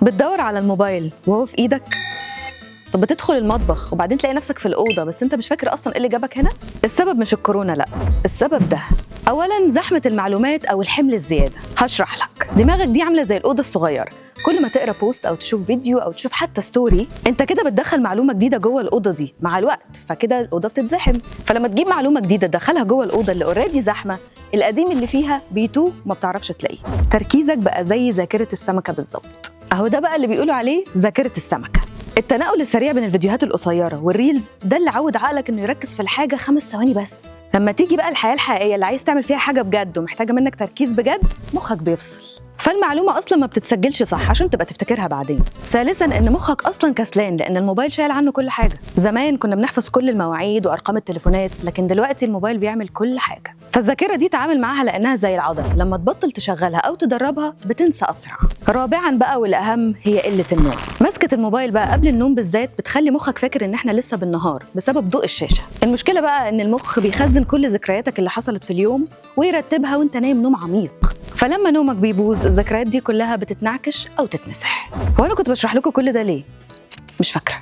بتدور على الموبايل وهو في ايدك؟ طب بتدخل المطبخ وبعدين تلاقي نفسك في الأوضة بس انت مش فاكر اصلا ايه اللي جابك هنا؟ السبب مش الكورونا، لا، السبب ده. اولا زحمة المعلومات او الحمل الزيادة. هشرح لك. دماغك دي عاملة زي الأوضة الصغيرة، كل ما تقرا بوست او تشوف فيديو او تشوف حتى ستوري انت كده بتدخل معلومه جديده جوه الاوضه دي مع الوقت، فكده الاوضه بتتزحم. فلما تجيب معلومه جديده تدخلها جوه الاوضه اللي اوريدي زحمه، القديم اللي فيها بيتوه وما بتعرفش تلاقيه. تركيزك بقى زي ذاكره السمكه بالظبط. اهو ده بقى اللي بيقولوا عليه ذاكره السمكه. التنقل السريع بين الفيديوهات القصيره والريلز ده اللي عود عقلك انه يركز في الحاجه 5 ثواني بس. لما تيجي بقى الحياه الحقيقيه اللي عايز تعمل فيها حاجه بجد ومحتاجه منك تركيز بجد، مخك بيفصل، فالمعلومه اصلا ما بتتسجلش صح عشان تبقى تفتكرها بعدين. ثالثا ان مخك اصلا كسلان لان الموبايل شايل عنه كل حاجه. زمان كنا بنحفظ كل المواعيد وارقام التليفونات، لكن دلوقتي الموبايل بيعمل كل حاجه. فالذاكره دي تعامل معاها لانها زي العضله، لما تبطل تشغلها او تدربها بتنسى اسرع. رابعا بقى والاهم هي قله النوم. مسكه الموبايل بقى قبل النوم بالذات بتخلي مخك فاكر ان احنا لسه بالنهار بسبب ضوء الشاشه. المشكله بقى ان المخ بيخزن كل ذكرياتك اللي حصلت في اليوم ويرتبها وانت نايم نوم عميق، فلما نومك بيبوظ الذكريات دي كلها بتتنعكش او تتمسح. وانا كنت بشرح لكم كل ده ليه؟ مش فاكره.